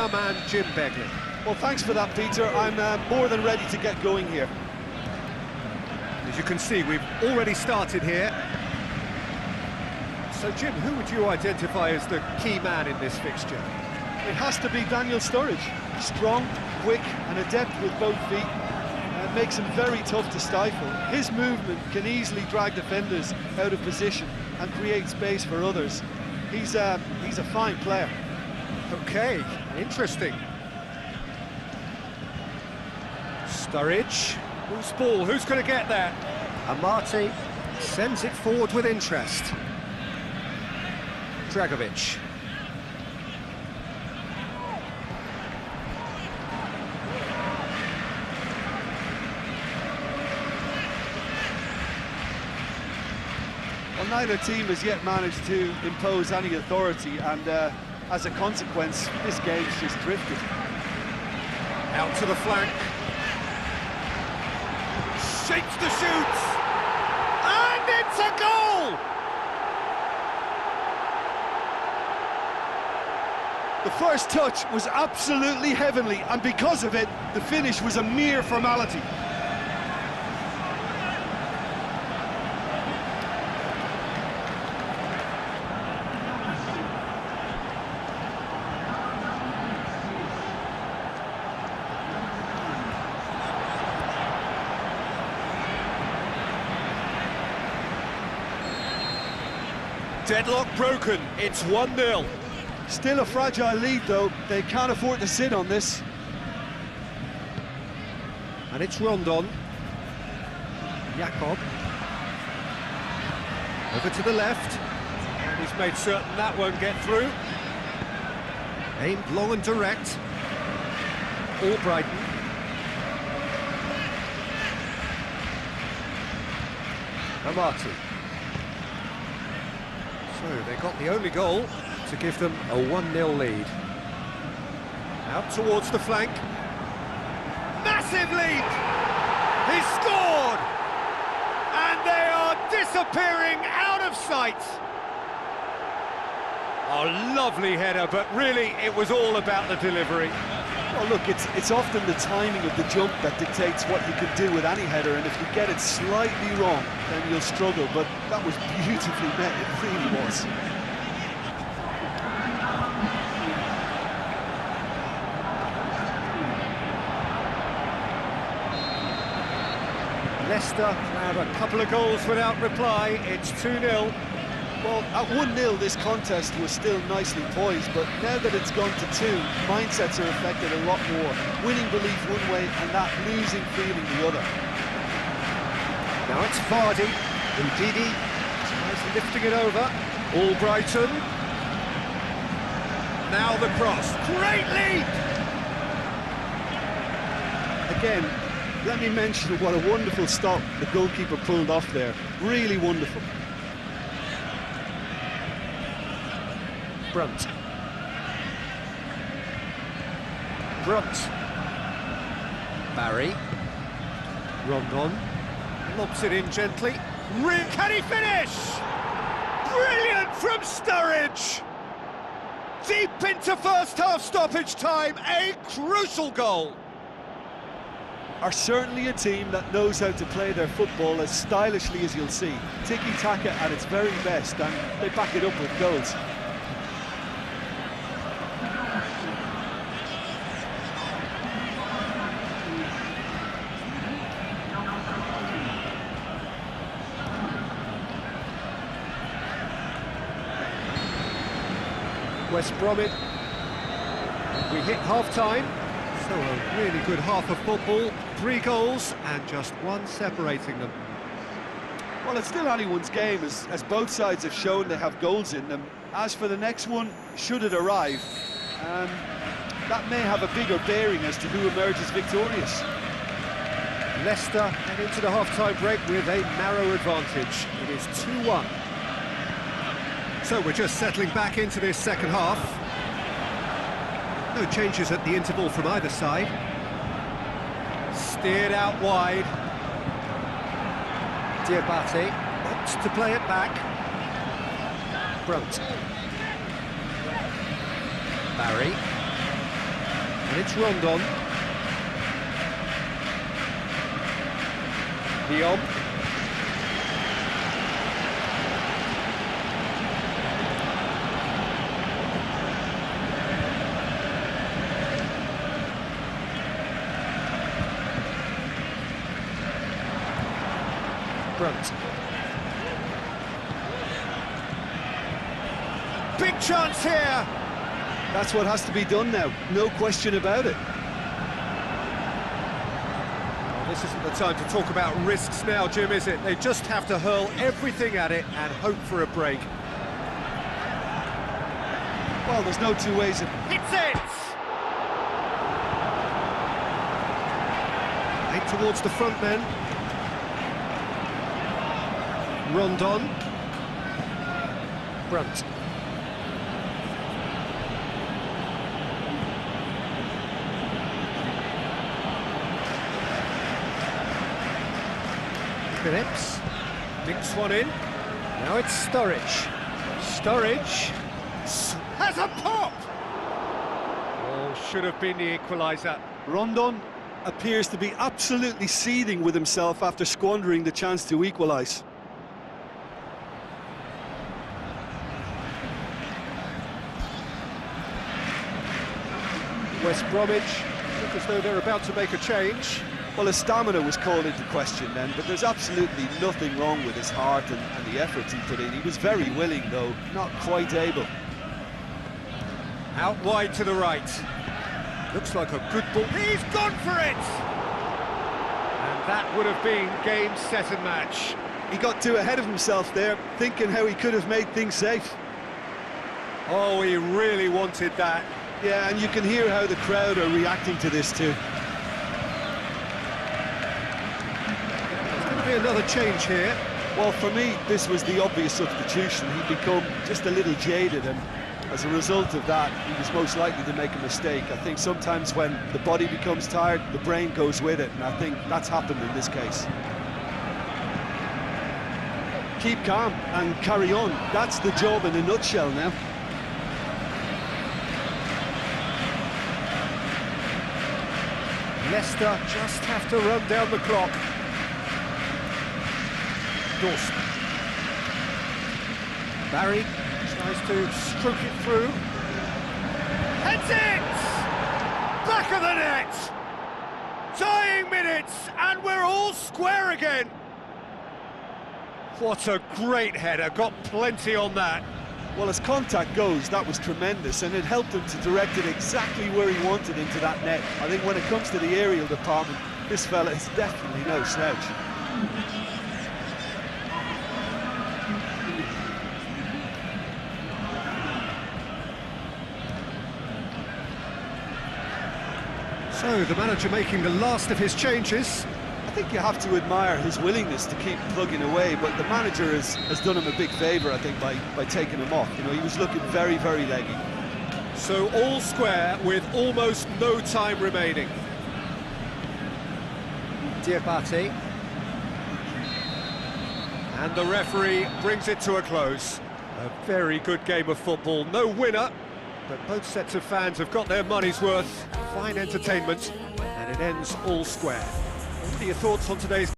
Man Jim Begley. Well, thanks for that, Peter. I'm more than ready to get going here. As you can see, we've already started here. So, Jim, who would you identify as the key man in this fixture? It has to be Daniel Sturridge. Strong, quick and adept with both feet. Makes him very tough to stifle. His movement can easily drag defenders out of position and create space for others. He's a fine player. Okay, interesting. Sturridge. Who's ball? Who's going to get there? Amati sends it forward with interest. Dragovic. Well, neither team has yet managed to impose any authority, and as a consequence, this game's just drifted. Out to the flank. Shakes the shoots! And it's a goal! The first touch was absolutely heavenly, and because of it, the finish was a mere formality. Deadlock broken, it's 1-0. Still a fragile lead, though. They can't afford to sit on this. And it's Rondon. Jakob. Over to the left. And he's made certain that won't get through. Aimed long and direct. Albrighton. Amati. So they got the only goal to give them a 1-0 lead. Out towards the flank. Massive lead! He scored! And they are disappearing out of sight. A lovely header, but really it was all about the delivery. Well, look, it's often the timing of the jump that dictates what you can do with any header, and if you get it slightly wrong, then you'll struggle, but that was beautifully met, it really was. Leicester have a couple of goals without reply, it's 2-0. Well, at 1-0 this contest was still nicely poised, but now that it's gone to 2, mindsets are affected a lot more. Winning belief one way and that losing feeling the other. Now it's Vardy, Ndidi tries lifting it over, Albrighton. Now the cross, great lead! Again, let me mention what a wonderful stop the goalkeeper pulled off there. Really wonderful. Brunt. Barry. Rondon. Lobs it in gently. Can he finish? Brilliant from Sturridge! Deep into first half stoppage time, a crucial goal. Are certainly a team that knows how to play their football as stylishly as you'll see. Tiki-taka at its very best, and they back it up with goals. West Bromwich. We hit half-time, so a really good half of football. 3 goals and just 1 separating them. Well, it's still anyone's game, as both sides have shown they have goals in them. As for the next one, should it arrive, that may have a bigger bearing as to who emerges victorious. Leicester head into the half-time break with a narrow advantage. It is 2-1. So we're just settling back into this second half. No changes at the interval from either side. Steered out wide. Diabate opts to play it back. Brunt. Barry. And it's Rondon. Brom. Brunt. Big chance here! That's what has to be done now, no question about it. Well, this isn't the time to talk about risks now, Jim, is it? They just have to hurl everything at it and hope for a break. Well, there's no two ways of... Hits it! Eight towards the front then. Rondon. Brunt. Phillips dinks one in. Now it's Sturridge. Sturridge has a pop! Oh, should have been the equaliser. Rondon appears to be absolutely seething with himself after squandering the chance to equalise. West Bromwich look as though they're about to make a change. Well, his stamina was called into question then, but there's absolutely nothing wrong with his heart and the efforts he put in. He was very willing, though, not quite able. Out wide to the right. Looks like a good ball. He's gone for it! And that would have been game, set and match. He got too ahead of himself there, thinking how he could have made things safe. Oh, he really wanted that. Yeah, and you can hear how the crowd are reacting to this too. There's going to be another change here. Well, for me, this was the obvious substitution. He'd become just a little jaded, and as a result of that, he was most likely to make a mistake. I think sometimes when the body becomes tired, the brain goes with it, and I think that's happened in this case. Keep calm and carry on. That's the job in a nutshell now. Leicester just have to run down the clock. Dawson. Barry tries to stroke it through. Heads it! Back of the net! Dying minutes, and we're all square again. What a great header, got plenty on that. Well, as contact goes, that was tremendous, and it helped him to direct it exactly where he wanted into that net. I think when it comes to the aerial department, this fella is definitely no slouch. So, the manager making the last of his changes. I think you have to admire his willingness to keep plugging away, but the manager has done him a big favour, I think, by taking him off. You know, he was looking very, very leggy. So all square with almost no time remaining. Diabate. And the referee brings it to a close. A very good game of football. No winner, but both sets of fans have got their money's worth. Fine entertainment, and it ends all square. What are your thoughts on today's